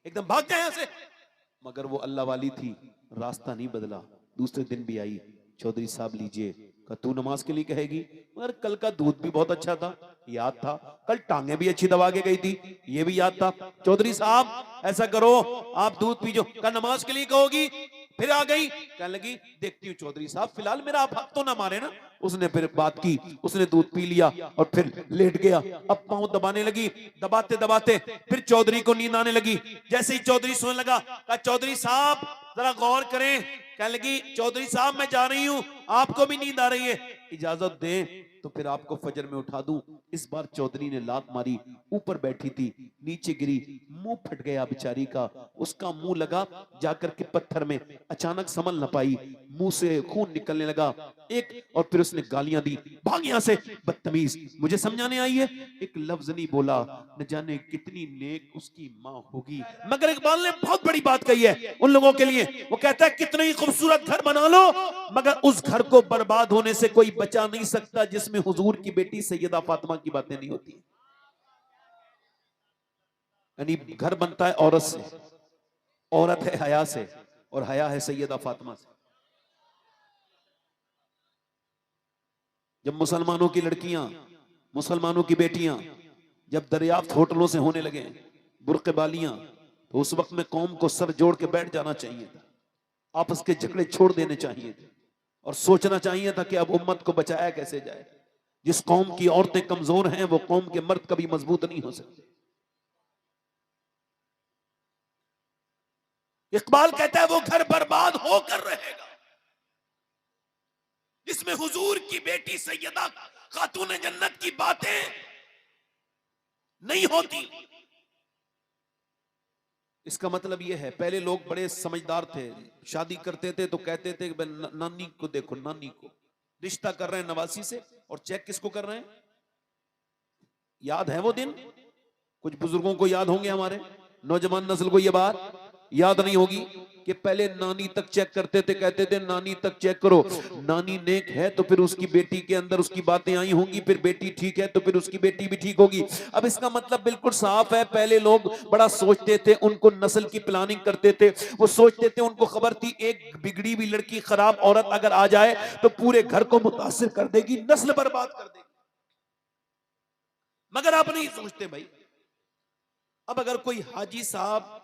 एकदम भाग जाए यहां से। मगर वो अल्लाह वाली थी, रास्ता नहीं बदला। दूसरे दिन भी आई, चौधरी साहब लीजिए। कहा तू नमाज के लिए कहेगी? मगर कल का दूध भी बहुत अच्छा था, याद था। कल टांगे भी अच्छी दबा के गई थी, ये भी याद था। चौधरी साहब ऐसा करो, आप दूध पीजो। कहा नमाज के लिए कहोगी? फिर आ गई, कहने लगी देखती हूँ चौधरी साहब, फिलहाल मेरा आप हक तो ना मारे ना। उसने फिर बात की, उसने दूध पी लिया और फिर लेट गया। अब पांव दबाने लगी, दबाते दबाते फिर चौधरी को नींद आने लगी। जैसे ही चौधरी सोने लगा, कहा चौधरी साहब जरा गौर करें। कहने लगी चौधरी साहब मैं जा रही हूं, आपको भी नींद आ रही है, इजाजत दें तो फिर आपको फजर में उठा दूं। इस बार चौधरी ने लात मारी, ऊपर बैठी थी, नीचे गिरी, मुंह फट गया बेचारी का। उसका मुंह लगा जाकर के पत्थर में, अचानक संभल न पाई, मुंह से खून निकलने लगा एक। और फिर उसने गालियां दी, भाग यहां से बदतमीज, मुझे समझाने आई है। एक लफ्ज नहीं बोला, न जाने कितनी नेक उसकी मां होगी। मगर इकबाल ने बहुत बड़ी बात कही है उन लोगों के लिए। वो कहता है कितना ही खूबसूरत घर बना लो, मगर उस घर को बर्बाद होने से कोई बचा नहीं सकता जिसमें हुजूर की बेटी सैयदा फातिमा की बातें नहीं होती। यानी घर बनता है औरत से, औरत है हया से, और हया है सैयदा फातिमा से। जब मुसलमानों की लड़कियां, मुसलमानों की बेटियां जब दरियाफ्त होटलों से होने लगे, बुर्के वालियां, तो उस वक्त में कौम को सर जोड़ के बैठ जाना चाहिए था, आपस के झगड़े छोड़ देने चाहिए थे, और सोचना चाहिए था कि अब उम्मत को बचाया कैसे जाए। जिस कौम की औरतें कमजोर हैं वो कौम के मर्द कभी मजबूत नहीं हो सकते। इकबाल कहता है वो घर बर्बाद होकर रहेगा जिसमें हुजूर की बेटी सैयदा खातून जन्नत की बातें नहीं होती। इसका मतलब यह है, पहले लोग बड़े समझदार थे, शादी करते थे तो कहते थे कि नानी को देखो, नानी को रिश्ता कर रहे हैं नवासी से, और चेक किसको कर रहे हैं? याद है वो दिन? कुछ बुजुर्गों को याद होंगे, हमारे नौजवान नस्ल को यह बात याद नहीं होगी कि पहले नानी तक चेक करते थे, कहते थे नानी तक चेक करो, नानी नेक है तो फिर उसकी बेटी के अंदर उसकी बातें आई होंगी, फिर बेटी ठीक है तो फिर उसकी बेटी भी ठीक होगी। अब इसका मतलब बिल्कुल साफ है, पहले लोग बड़ा सोचते थे, उनको नस्ल की प्लानिंग करते थे। वो सोचते थे, उनको खबर थी एक बिगड़ी हुई लड़की, खराब औरत अगर आ जाए तो पूरे घर को मुतासिर कर देगी, नस्ल बर्बाद कर देगी। मगर आप नहीं सोचते भाई। अब अगर कोई हाजी साहब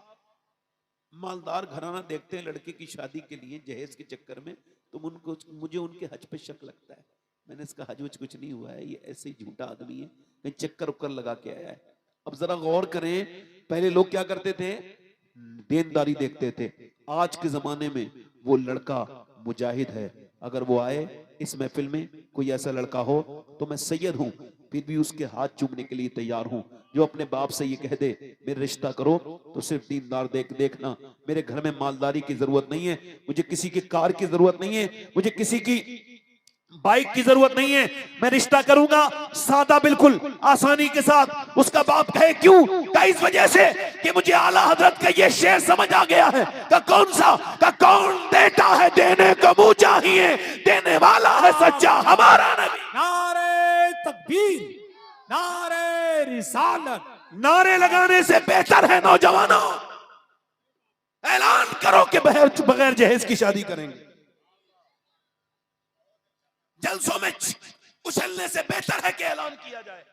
मालदार घराना देखते हैं लड़के की शादी के लिए जहेज के चक्कर में, तो उनको, मुझे उनके हज पे शक लगता है। मैंने इसका हज वज कुछ नहीं हुआ है, ये ऐसे ही झूठा आदमी है, कहीं चक्कर उक्कर लगा के आया है। अब जरा गौर करें, पहले लोग क्या करते थे? देनदारी देखते थे। आज के जमाने में वो लड़का मुजाहिद है, अगर वो आए इस महफिल में, कोई ऐसा लड़का हो तो मैं सैयद हूं फिर भी उसके हाथ चूमने के लिए तैयार हूं। जो अपने बाप से ये कह दे मेरे रिश्ता करो तो सिर्फ दीनदार देखना, मेरे घर में मालदारी की जरूरत नहीं है, मुझे किसी की कार की जरूरत नहीं है, मुझे किसी की बाइक की जरूरत नहीं है, मैं रिश्ता करूंगा सादा बिल्कुल आसानी के साथ। उसका बाप कहे क्यों? का इस वजह से कि मुझे आला हजरत का ये शेर समझ आ गया है। का कौन सा? का कौन देता है देने को मुंह चाहिए, देने वाला है सच्चा हमारा नबी। नारे तकबीर, नारे रिसालत। नारे लगाने से बेहतर है नौजवानों, ऐलान करो कि बगैर जहेज की शादी करेंगे। जलसों में उछलने से बेहतर है कि ऐलान किया जाए।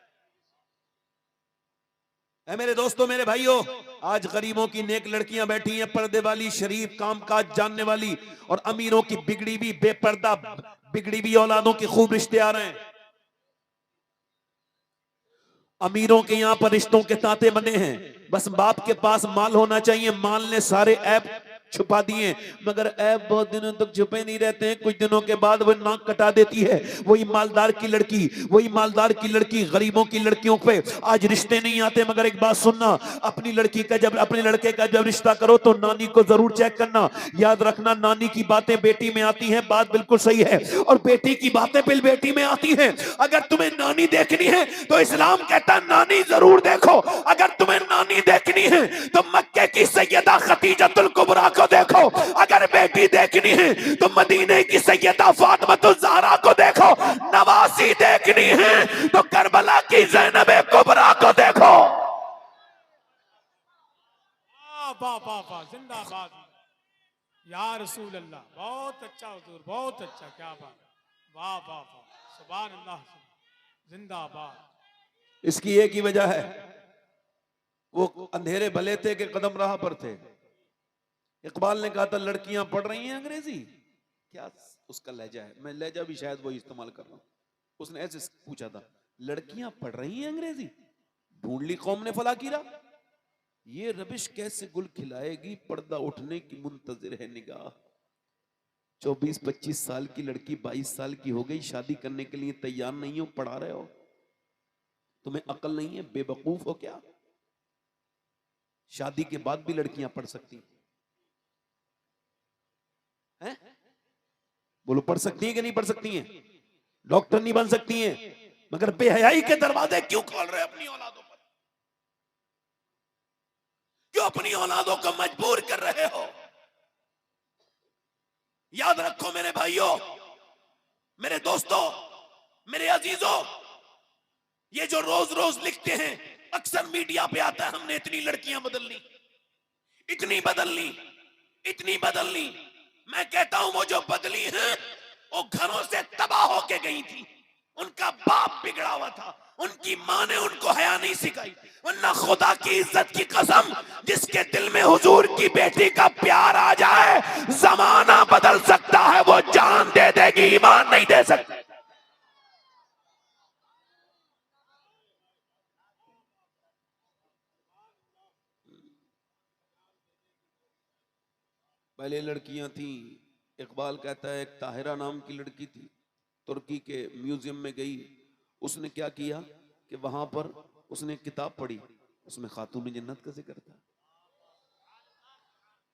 ऐ मेरे दोस्तों, मेरे भाइयों, आज गरीबों की नेक लड़कियां बैठी हैं, पर्दे वाली, शरीफ, कामकाज जानने वाली, और अमीरों की बिगड़ी भी बेपर्दा बिगड़ी भी औलादों के खूब रिश्ते आ रहे हैं। अमीरों के यहां पर रिश्तों के तांते बने हैं, बस बाप के पास माल होना चाहिए, माल ने सारे ऐप छुपा दिए, मगर ऐप बहुत दिनों तक छुपे नहीं रहते हैं, कुछ दिनों के बाद वो नाक कटा देती है। वही मालदार की लड़की, वही मालदार की लड़की गरीबों की लड़कियों पे आज रिश्ते नहीं आते। मगर एक बात सुनना, अपनी लड़की का जब, अपने लड़के का जब रिश्ता करो तो नानी को जरूर चेक करना। याद रखना, नानी की बातें बेटी में आती हैं, बात बिल्कुल सही है, और बेटी की बातें फिर बेटी में आती हैं। अगर तुम्हें नानी देखनी है तो इस्लाम कहता है नानी जरूर देखो। अगर तुम्हें नानी देखनी है तो मक्के की सैयदा खदीजतुल कुबरा को देखो। अगर बेटी देखनी है तो मदीने की सैयदा फातिमा ज़हरा को देखो। नवासी देखनी है तो करबला की ज़ैनब कुबरा को देखो। वाह वाह वाह, जिंदाबाद या रसूल अल्लाह। बहुत अच्छा हुजूर, बहुत अच्छा, क्या बात, वाह वाह वाह, सुभान अल्लाह, जिंदाबाद। इसकी एक ही वजह है, वो अंधेरे भले थे कि कदम राह पर थे। इकबाल ने कहा था लड़कियां पढ़ रही हैं अंग्रेजी, क्या उसका लहजा है, मैं लहजा भी शायद वही इस्तेमाल कर रहा हूं। उसने ऐसे पूछा था, लड़कियां पढ़ रही हैं अंग्रेजी, ढूंढ ली कौम ने फलाकीरा, ये रबिश कैसे गुल खिलाएगी, पर्दा उठने की मुंतजिर है निगाह। 24-25 साल की लड़की 22 साल की हो गई, शादी करने के लिए तैयार नहीं हो, पढ़ा रहे हो, तुम्हें अकल नहीं है, बेवकूफ हो क्या? शादी के बाद भी लड़कियां पढ़ सकती हैं? बोलो, पढ़ सकती हैं कि नहीं पढ़ सकती हैं? डॉक्टर नहीं बन सकती हैं, मगर बेहयाई के दरवाजे क्यों खोल रहे अपनी औलादों पर? क्यों अपनी औलादों को मजबूर कर रहे हो? याद रखो मेरे भाइयों, मेरे दोस्तों, मेरे अजीजों, ये जो रोज रोज लिखते हैं, अक्सर मीडिया पे आता है हमने इतनी लड़कियां बदल ली, इतनी बदल ली, इतनी बदल ली। मैं कहता हूं वो जो बदली हैं वो घरों से तबाह होके गई थी, उनका बाप बिगड़ा हुआ था, उनकी मां ने उनको हया नहीं सिखाई। वरना खुदा की इज्जत की कसम, जिसके दिल में हुजूर की बेटी का प्यार आ जाए, जमाना बदल सकता है, वो जान दे देगी, ईमान नहीं दे सकती। पहले लड़कियां थी, इकबाल कहता है एक ताहिरा नाम की लड़की थी, तुर्की के म्यूजियम में गई, उसने क्या किया कि वहां पर उसने किताब पढ़ी, उसमें खातून जन्नत का जिक्र था।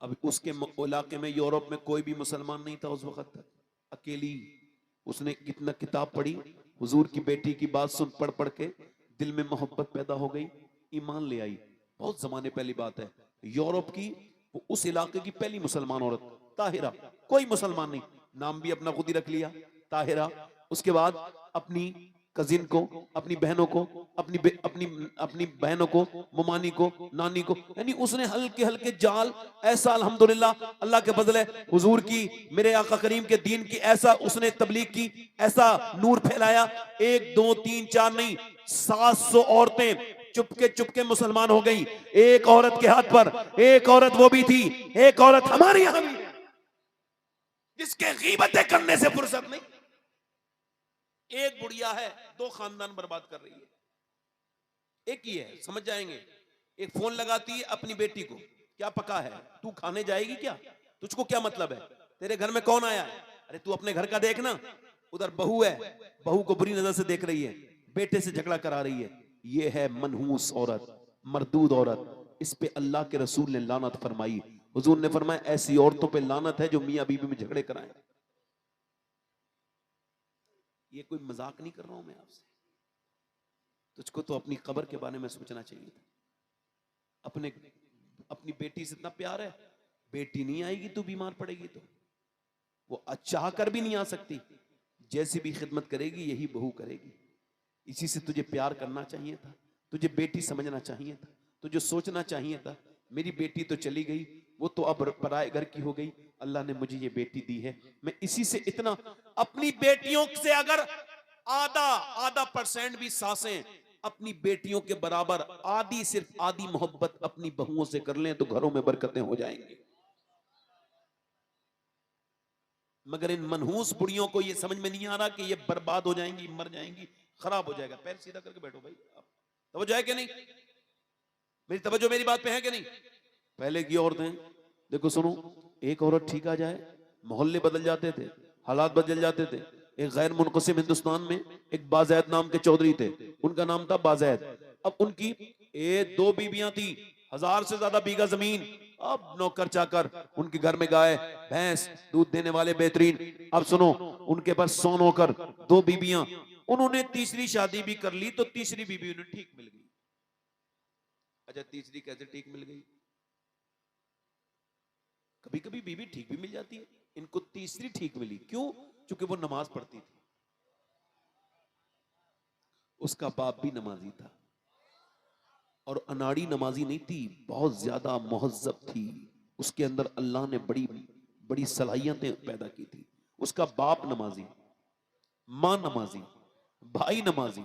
अब उसके इलाके में, यूरोप में कोई भी मुसलमान नहीं था उस वक्त तक, अकेली उसने कितना किताब पढ़ी, हुजूर की बेटी की बात सुन, पढ़ पढ़ के दिल में मोहब्बत पैदा हो गई, ईमान ले आई। बहुत जमाने पहली बात है, यूरोप की, वो उस इलाके की पहली मुसलमान औरत ताहिरा, कोई मुसलमान नहीं, नाम भी अपना खुद ही रख लिया ताहिरा। उसके बाद अपनी कजिन को, अपनी बहनों को, अपनी अपनी बहनों को, मुमानी को, नानी को, यानी उसने हल्के हल्के जाल, ऐसा अल्हम्दुलिल्लाह अल्लाह के फजल है, हुजूर की, मेरे आका करीम के दीन की, ऐसा उसने तबलीग की, ऐसा नूर फैलाया, 1 2 3 4 नहीं, 700 औरतें चुपके मुसलमान हो गई, एक औरत के हाथ पर। एक औरत वो भी थी, एक औरत हमारे यहां भी है, जिसके गीबतें करने से फुर्सत नहीं। एक बुढ़िया है, 2 खानदान बर्बाद कर रही है, एक ही है, समझ जाएंगे। एक फोन लगाती है अपनी बेटी को, क्या पका है, तू खाने जाएगी क्या, तुझको क्या मतलब है, तेरे घर में कौन आया है, अरे तू अपने घर का देखना, उधर बहू है, बहू को बुरी नजर से देख रही है, बेटे से झगड़ा करा रही है। ये है मनहूस औरत, मरदूद औरत, इस पे अल्लाह के रसूल ने लानत फरमाई। हुजूर ने फरमाया ऐसी औरतों पे लानत है जो मियां बीवी में झगड़े कराएं। ये कोई मजाक नहीं कर रहा हूं मैं आपसे, तुझको तो अपनी कब्र के बारे में सोचना चाहिए था। अपनी बेटी से इतना प्यार है, बेटी नहीं आएगी तू बीमार पड़ेगी तो, वो चाह कर भी नहीं आ सकती, जैसी भी खिदमत करेगी यही बहू करेगी। इसी से तुझे प्यार करना चाहिए था, तुझे बेटी समझना चाहिए था, तुझे सोचना चाहिए था, मेरी बेटी तो चली गई, वो तो अब पराए घर की हो गई, अल्लाह ने मुझे ये बेटी दी है, मैं इसी से इतना, अपनी बेटियों से अगर आधा % भी सांसें अपनी बेटियों के बराबर, आधी, सिर्फ आधी मोहब्बत अपनी बहुओं से कर लें तो घरों में बरकतें हो जाएंगी। मगर इन मनहूस बुढ़ियों को ये समझ में नहीं आ रहा कि ये बर्बाद हो जाएंगी, मर जाएंगी, खराब हो जाएगा। पैर सीधा करके बैठो भाई, तवज्जो है कि नहीं, मेरी तवज्जो मेरी बात पे है कि नहीं। पहले की औरतें देखो, सुनो, एक औरत ठीक आ जाए, मोहल्ले बदल जाते थे, हालात बदल जाते थे। एक गैर मुनक़सिम हिंदुस्तान में एक बाज़ैद नाम के चौधरी थे, उनका नाम था बाज़ैद। अब उनकी 2 बीबियां थी, 1000 से ज्यादा बीघा जमीन, अब नौकर चाकर, उनके घर में गाय भैंस दूध देने वाले बेहतरीन। अब सुनो, उनके पास 100 नौकर, 2 बीबियां, उन्होंने तीसरी शादी भी कर ली तो तीसरी बीबी उन्हें ठीक मिल गई। अच्छा, तीसरी कैसे ठीक मिल गई? कभी कभी बीबी ठीक भी मिल जाती है, इनको तीसरी ठीक मिली, क्यों? क्योंकि वो नमाज पढ़ती थी, उसका बाप भी नमाजी था, और अनाड़ी नमाजी नहीं थी, बहुत ज्यादा मुहज्जब थी। उसके अंदर अल्लाह ने बड़ी बड़ी सलाहियतें पैदा की थी। उसका बाप नमाजी, मां नमाजी, भाई नमाजी,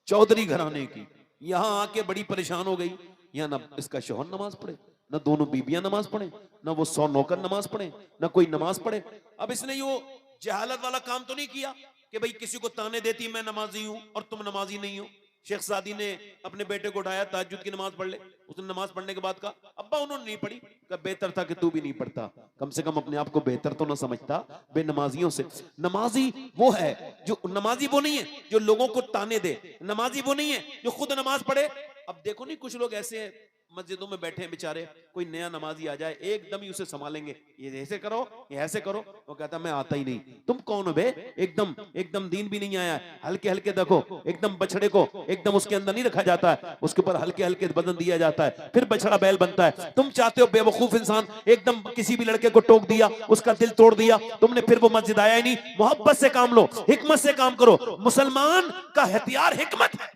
चौधरी घराने की। यहां आके बड़ी परेशान हो गई, यहाँ ना इसका शौहर नमाज पढ़े, ना दोनों बीबियां नमाज पढ़े, ना वो 100 नौकर नमाज पढ़े, ना कोई नमाज पढ़े। अब इसने वो जहालत वाला काम तो नहीं किया कि भाई किसी को ताने देती मैं नमाजी हूं और तुम नमाजी नहीं हो। शेख सादी ने अपने बेटे को उठाया, तहज्जुद की नमाज पढ़ ले। उसने नमाज पढ़ने के बाद कहा अब्बा उन्होंने नहीं पढ़ी। कहा बेहतर था कि तू भी नहीं पढ़ता, कम से कम अपने आप को बेहतर तो ना समझता बेनमाजियों से। नमाजी वो है जो, नमाजी वो नहीं है जो लोगों को ताने दे, नमाजी वो नहीं है जो खुद नमाज पढ़े। अब देखो नहीं, कुछ लोग ऐसे हैं मस्जिदों में बैठे हैं बेचारे, कोई नया नमाजी आ जाए एकदम ही उसे संभालेंगे, ये ऐसे करो ये ऐसे करो, वो कहता मैं आता ही नहीं। तुम कौन हो बे, एकदम एकदम दीन भी नहीं आया है। हल्के हल्के देखो, एकदम बछड़े को एकदम उसके अंदर नहीं रखा जाता है, उसके ऊपर हल्के हल्के बदन दिया जाता है, फिर बछड़ा बैल बनता है। तुम चाहते हो बेवकूफ इंसान, एकदम किसी भी लड़के को टोक दिया, उसका दिल तोड़ दिया तुमने, फिर वो मस्जिद आया ही नहीं। मोहब्बत से काम लो, हिकमत से काम करो। मुसलमान का हथियार हिकमत है।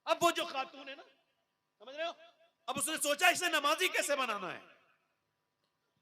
अब वो जो खातून है ना, समझ रहे हो, अब उसने सोचा इसे नमाजी कैसे बनाना है,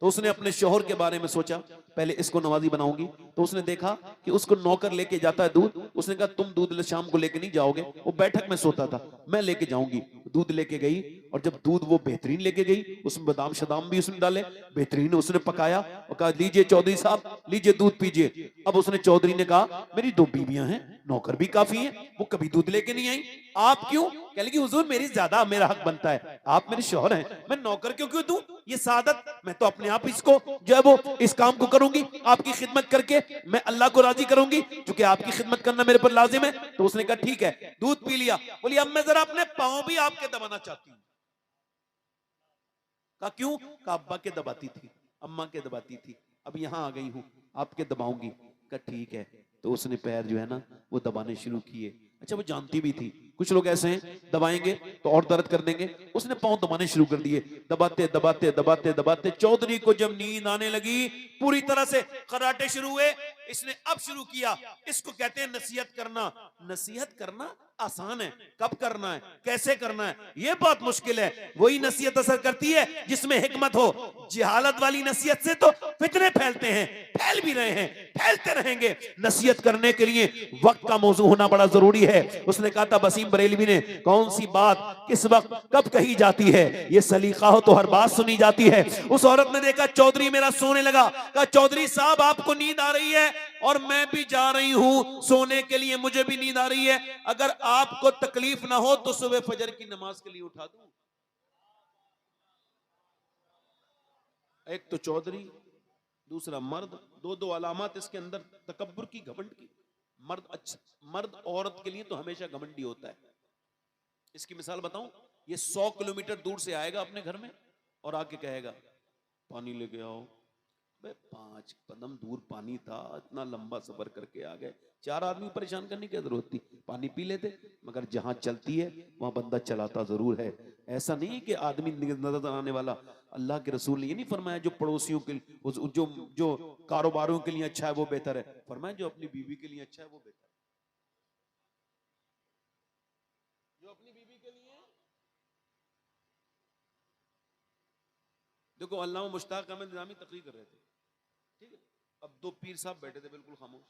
तो उसने अपने शौहर के बारे में सोचा, पहले इसको नमाजी बनाऊंगी। तो उसने देखा कि उसको नौकर लेके जाता है दूध। उसने कहा तुम दूध शाम को लेके नहीं जाओगे, वो बैठक में सोता था, मैं लेके जाऊंगी। दूध लेके गई, और जब दूध वो बेहतरीन लेके गई, उसमें बादाम शदाम भी उसने डाले, बेहतरीन उसने पकाया और कहा लीजिए चौधरी साहब लीजिए दूध पीजिए। अब उसने चौधरी ने कहा मेरी 2 बीवियां हैं, नौकर भी काफी हैं, वो कभी दूध लेके नहीं आई, आप क्यों? कह लगी हुजूर मेरी ज्यादा मेरा हक बनता है, आप मेरे शौहर हैं, मैं नौकर क्यों क्यों दूं? ये सादत, मैं तो अपने आप इसको जो है वो इस काम को करूंगी, आपकी खिदमत करके मैं अल्लाह को राजी करूंगी, क्योंकि आपकी खिदमत करना मेरे पर लाजिम है। तो उसने कहा ठीक है, दूध पी लिया। बोली अब मैं जरा अपने पांव भी आपके दबाना चाहती हूँ। कहा क्यों? कहा अब्बा के दबाती थी, अम्मा के दबाती थी, अब यहां आ गई हूं आपके दबाऊंगी। कहा ठीक है। तो उसने पैर जो है ना वो दबाने शुरू किए। अच्छा वो जानती भी थी कुछ लोग ऐसे हैं दबाएंगे तो और दर्द कर देंगे, उसने पांव दबाने शुरू कर दिए, दबाते दबाते दबाते दबाते चौधरी को जब नींद आने लगी, पूरी तरह से खराटे शुरू हुए। इसने अब शुरू किया, इसको कहते हैं नसीहत करना। नसीहत करना आसान है, कब करना है कैसे करना है ये बात मुश्किल है। वही नसीहत असर करती है जिसमें हिकमत हो। जिहालत वाली नसीहत से तो फितने फैलते हैं, फैल भी रहे हैं, फैलते रहेंगे। नसीहत करने के लिए वक्त का मौजू होना बड़ा जरूरी है। उसने कहा था वसीम बरेलवी ने, कौन सी बात किस वक्त कब कही जाती है, ये सलीका हो तो हर बात सुनी जाती है। उस औरत ने देखा चौधरी मेरा सोने लगा, कहा चौधरी साहब आपको नींद आ रही है और मैं भी जा रही हूं सोने के लिए, मुझे भी नींद आ रही है, अगर आपको तकलीफ ना हो तो सुबह फजर की नमाज के लिए उठा दूं। एक तो चौधरी, दूसरा मर्द, दो दो अलामत इसके अंदर तकब्बुर की, घमंड की। मर्द अच्छा, मर्द औरत के लिए तो हमेशा घमंडी होता है। इसकी मिसाल बताऊं, ये 100 किलोमीटर दूर से आएगा अपने घर में और आके कहेगा पानी लेके आओ। 5 कदम दूर पानी था, इतना लंबा सफर करके आ गए, 4 आदमी परेशान करने की जरूरत थी, पानी पी लेते। मगर जहां चलती है वहां बंदा चलाता जरूर है। ऐसा नहीं कि आदमी नजर आने वाला, अल्लाह के रसूल ने ये नहीं फरमाया जो पड़ोसियों के जो जो कारोबारों के लिए अच्छा है वो बेहतर है, फरमाया जो अपनी बीवी के लिए अच्छा है वो बेहतर है। जो अपनी बीवी के लिए, देखो अल्लामा मुश्ताक अहमद निज़ामी तकरीर कर रहे थे, ठीक है, अब 2 पीर साहब बैठे थे बिल्कुल खामोश।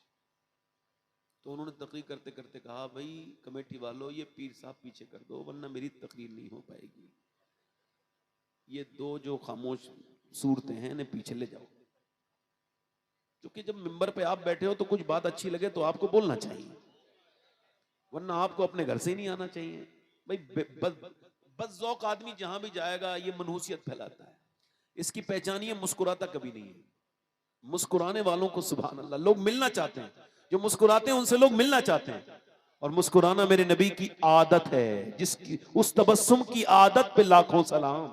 तो उन्होंने तकरीर करते करते कहा भाई कमेटी वालों ये पीर साहब पीछे कर दो वरना मेरी तकरीर नहीं हो पाएगी, ये 2 जो खामोश सूरतें हैं इन्हें पीछे ले जाओ। क्योंकि जब मिंबर पे आप बैठे हो तो कुछ बात अच्छी लगे तो आपको बोलना चाहिए, वरना आपको अपने घर से ही नहीं आना चाहिए। भाई बदज़ौक़ आदमी जहां भी जाएगा ये मनहूसियत फैलाता है। इसकी पहचान ये मुस्कुराता कभी नहीं है। मुस्कुराने वालों को सुभान अल्लाह लोग मिलना चाहते हैं, जो मुस्कुराते हैं उनसे लोग मिलना चाहते हैं। और मुस्कुराना मेरे नबी की आदत है, जिसकी उस तबस्सुम की आदत पे लाखों सलाम।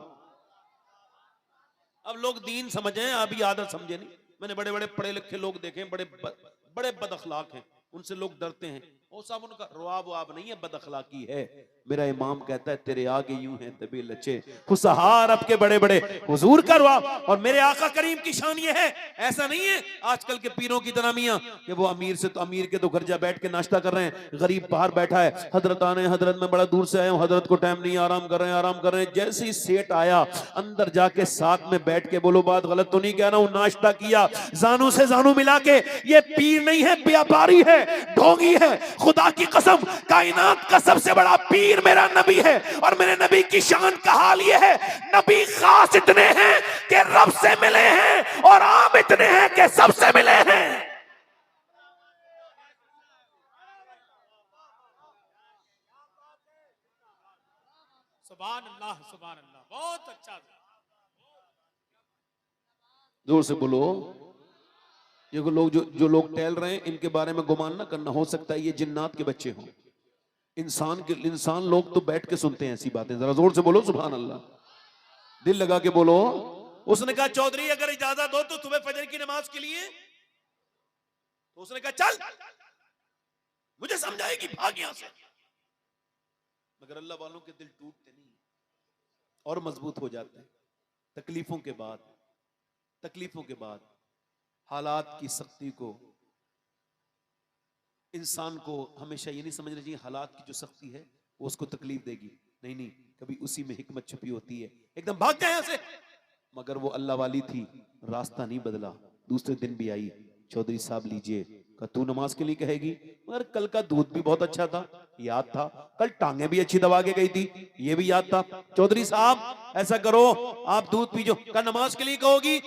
अब लोग दीन समझे अभी आदत समझे नहीं। मैंने बड़े बड़े पढ़े लिखे लोग देखे, बड़े बद अखलाक हैं, उनसे लोग डरते हैं। वो सब उनका रुआब वाब नहीं है, बद अखलाकी है। मेरा इमाम कहता है तेरे आगे यूं है तबे लचे खुशहार अब के बड़े बड़े हुजूर का रुआब। और मेरे आका करीम की शान ये है, ऐसा नहीं है आजकल के पीरों की तरह मियां कि वो अमीर से तो अमीर के तो घर जा बैठ के नाश्ता कर रहे हैं, गरीब बाहर बैठा है, हजरत आने, हजरत मैं बड़ा दूर से आया हूं, हजरत को टाइम नहीं, आराम कर रहे हैं, आराम कर रहे हैं। जैसे ही सेठ आया अंदर जाके साथ में बैठ के, बोलो बात गलत तो नहीं कह रहा हूं, नाश्ता किया जानू से जानू मिला के। ये पीर नहीं है, व्यापारी है, ढोंगी है। खुदा की कसम कायनात का सबसे बड़ा पीर मेरा नबी है। और मेरे नबी की शान का हाल ये है, नबी खास इतने हैं कि रब से मिले हैं और आम इतने हैं कि सबसे मिले हैं। सुभान अल्लाह, सुभान अल्लाह, बहुत अच्छा। जोर से बोलो। ये लोग जो लोग टहल रहे हैं इनके बारे में गुमान ना करना, हो सकता है ये जिन्नात के बच्चे हों। इंसान लोग तो बैठ के सुनते हैं ऐसी बातें। जरा जोर से बोलो सुभान अल्लाह, दिल लगा के बोलो। उसने कहा चौधरी अगर इजाजत हो तो तुम्हें फजर की नमाज के लिए, तो उसने कहा चल मुझे समझाएगी, भाग यहां से। मगर अल्लाह वालों के दिल टूटते नहीं और मजबूत हो जाते हैं तकलीफों के बाद। हालात की सख्ती को, इंसान को हमेशा ये नहीं समझना चाहिए हालात की जो सख्ती है वो उसको तकलीफ देगी, नहीं, कभी उसी में हिकमत छुपी होती है। एकदम भाग जाए यहां से। मगर वो अल्लाह वाली थी, रास्ता नहीं बदला। दूसरे दिन भी आई, चौधरी साहब लीजिए, का तू नमाज के लिए कहेगी। मगर कल का दूध भी बहुत अच्छा था, याद था। कल टांगे भी अच्छी दबा के गई थी, ये भी याद था। चौधरी साहब ऐसा करो आप दूध पीजो, का नमाज के लिए कहोगी।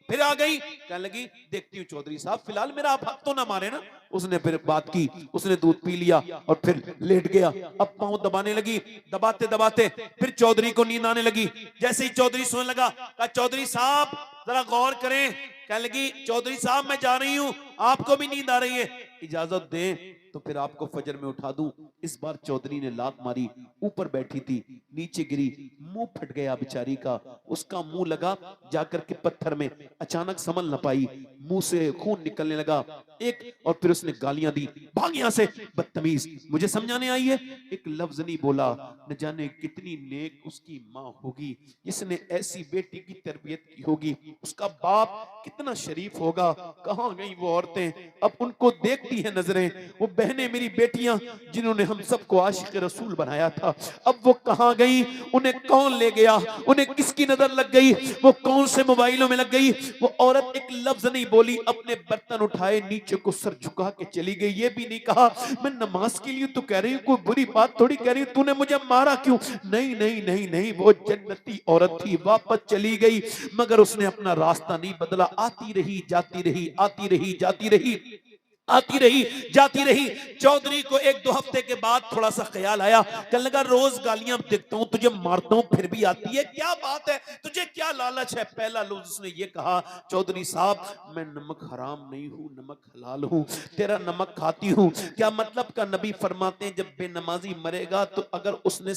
फिर आ गई, कहने लगी देखती हूँ चौधरी साहब, फिलहाल मेरा आप हक तो ना मारे ना। उसने फिर बात की, उसने दूध पी लिया और फिर लेट गया। अब पांव दबाने लगी, दबाते दबाते फिर चौधरी को नींद आने लगी। जैसे ही चौधरी सोने लगा, कहा चौधरी साहब जरा गौर करें। कहने लगी चौधरी साहब मैं जा रही हूं, आपको भी नींद आ रही है, इजाजत दें तो फिर आपको फजर में उठा दूं। इस बार चौधरी ने लात मारी, ऊपर बैठी थी, नीचे गिरी, मुंह फट गया बेचारी का। उसका मुंह लगा जाकर के पत्थर में, अचानक संभल न पाई, मुंह से खून निकलने लगा एक। और फिर उसने गालियां दी, भाग यहां से बदतमीज, मुझे समझाने आई है। एक लफ्ज नहीं बोला। न जाने कितनी नेक उसकी माँ होगी जिसने ऐसी बेटी की तरबियत की होगी, उसका बाप कितना शरीफ होगा। कहां गई वो औरतें, अब उनको देखती है नजरें। वो बहनें मेरी बेटियां जिन्होंने हम सबको आशिक रसूल बनाया था, अब वो कहां गई, उन्हें कौन ले गया, उन्हें किसकी नजर लग गई, वो कौन से मोबाइलों में लग गई। वो औरत एक लफ्ज नहीं बोली, अपने बर्तन उठाए नीचे को सर झुका के चली गई। ये भी नहीं कहा मैं नमाज के लिए तो कह रही हूँ, कोई बुरी बात थोड़ी कह रही हूँ, तूने मुझे मारा क्यों। नहीं नहीं नहीं नहीं, वो जन्नती औरत थी, वापस चली गई। मगर उसने अपना रास्ता नहीं बदला, आती रही जाती रही, आती रही जाती रही, आती रही जाती रही। चौधरी को एक दो हफ्ते के बाद थोड़ा सा ख्याल आया, कहने लगा रोज गालियां देखता हूं, तुझे मारता हूं फिर भी आती है, क्या बात है, तुझे क्या लालच है। पहला लफ्ज उसने ये कहा, चौधरी साहब मैं नमक हराम नहीं हूं, नमक हलाल हूं, तेरा नमक खाती हूं। क्या मतलब का नबी फरमाते हैं जब बेनमाजी मरेगा तो अगर उसने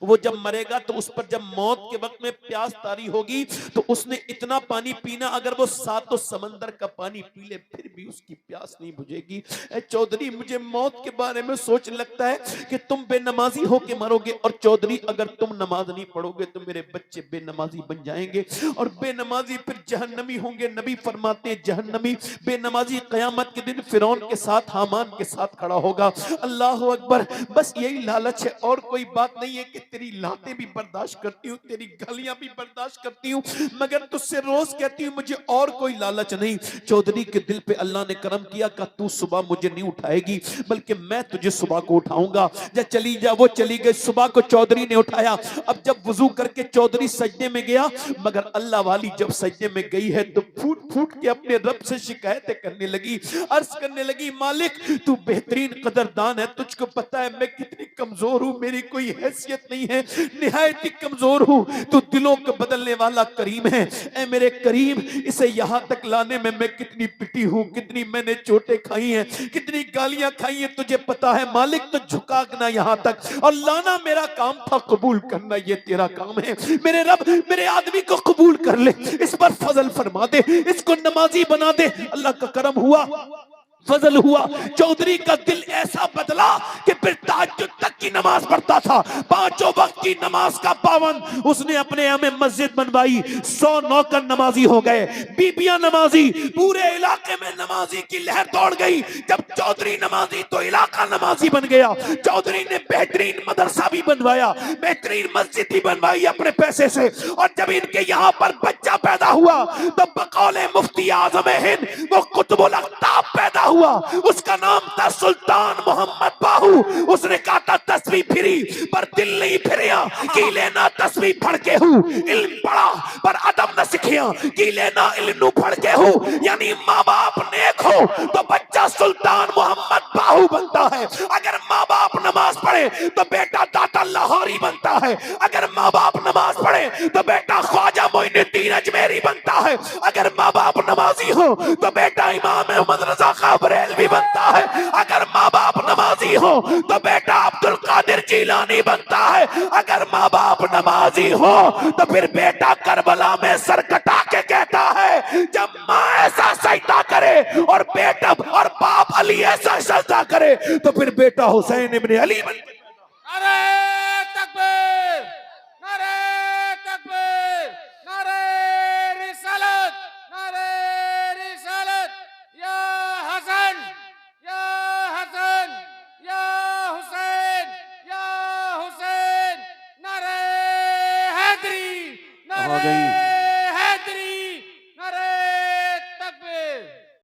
वो जब मरेगा तो उस पर जब मौत के वक्त में प्यास तारी होगी तो उसने इतना पानी पीना, अगर वो सातों समंदर का पानी पी ले फिर भी उसकी प्यास नहीं बुझेगी। चौधरी मुझे मौत के बारे में सोच लगता है कि तुम बेनमाजी होके मरोगे, और चौधरी अगर तुम नमाज नहीं पढ़ोगे तो मेरे बच्चे बेनमाजी बन जाएंगे और बेनमाजी फिर जहन्नमी होंगे। नबी फरमाते हैं जहन्नमी बेनमाजी कयामत के दिन फिरौन के साथ, हामान के साथ खड़ा होगा। अल्लाह अकबर, बस यही लालच है और कोई बात नहीं है कि तेरी लातें भी बर्दाश्त करती हूँ, तेरी गालियां भी बर्दाश्त करती हूँ, मगर तुझसे रोज कहती हूँ मुझे और कोई लालच नहीं। चौधरी के दिल पे अल्लाह ने करम किया का तू सुबह मुझे नहीं उठाएगी बल्कि मैं तुझे सुबह को उठाऊंगा। जा चली जा, वो चली गई, सुबह को चौधरी ने उठाया। अब जब वुजू करके चौधरी सजदे में गया, मगर अल्लाह वाली जब सजदे में गई है तो फूट फूट के अपने रब से शिकायतें करने लगी, अर्ज करने लगी मालिक तू बेहतरीन कदरदान है, तुझको पता है मैं कितनी कमजोर हूं, मेरी कोई हैसियत नहीं है, निहायत ही कमजोर हूं, तू दिलों को बदलने वाला करीम है। ऐ मेरे करीम, इसे यहां तक लाने में मैं कितनी पिटी हूं, कितनी मैंने चोटें खाई हैं, कितनी गालियां खाई हैं, तुझे पता है मालिक। तो झुकाना यहां तक और लाना मेरा काम था, कबूल करना ये तेरा काम है। मेरे रब मेरे आदमी को कबूल कर ले, इस पर फजल फरमा दे, इसको नमाजी बना दे। अल्लाह का करम हुआ, फजल हुआ। चौधरी का दिल ऐसा बदला कि फिर तहज्जुद तक की नमाज पढ़ता था, पांचों वक्त की नमाज का पाबंद। उसने अपने यहाँ में मस्जिद बनवाई, 100 नौकर नमाजी हो गए, बीबियां नमाजी, पूरे इलाके में नमाजी की लहर दौड़ गई। जब चौधरी नमाजी तो इलाका नमाजी बन गया। चौधरी ने बेहतरीन मदरसा भी बनवाया, बेहतरीन मस्जिद भी बनवाई अपने पैसे से। और जब इनके यहाँ पर बच्चा पैदा हुआ तो बकौले मुफ्ती आजम हिंद वो कुतुबुल अख्ताब पैदा हुआ। उसका नाम था सुल्तान मोहम्मद बाहू। उसने कहा था तस्वीर फिरी पर दिल नहीं फिरिया, की लेना तस्वीर फड़ के हूँ, इल्म पढ़ा पर अदब न सीखिया, की लेना इल्म फड़ के हूँ। यानी माँ बाप नेक हो तो बच्चा सुल्तान मोहम्मद बाहू बनता है। अगर माँ बाप नमाज पढ़े तो बेटा दाता लाहौरी बनता है। अगर माँ बाप नमाज पढ़े तो बेटा ख्वाजा मोइनुद्दीन अजमेरी बनता है। अगर माँ बाप नमाजी हो तो बेटा इमाम अहमद रजा खां बरेलवी बनता है। अगर माँ बाप नमाजी हो तो बेटा अब्दुल कादिर जीलानी बनता है। अगर माँ बाप नमाजी हो तो फिर बेटा करबला में सर कटा के कहता है जब माँ ऐसा सजदा करे और बेटा और बाप अली ऐसा सजदा करे तो फिर बेटा हुसैन इब्ने अली बन। नारे तकबीर, नारे तकबीर, नारे रिसालत, नारे रिसालत। या हसन, या हसन, या हुसैन, या हुसैन। नारे हैदरी, आ गई।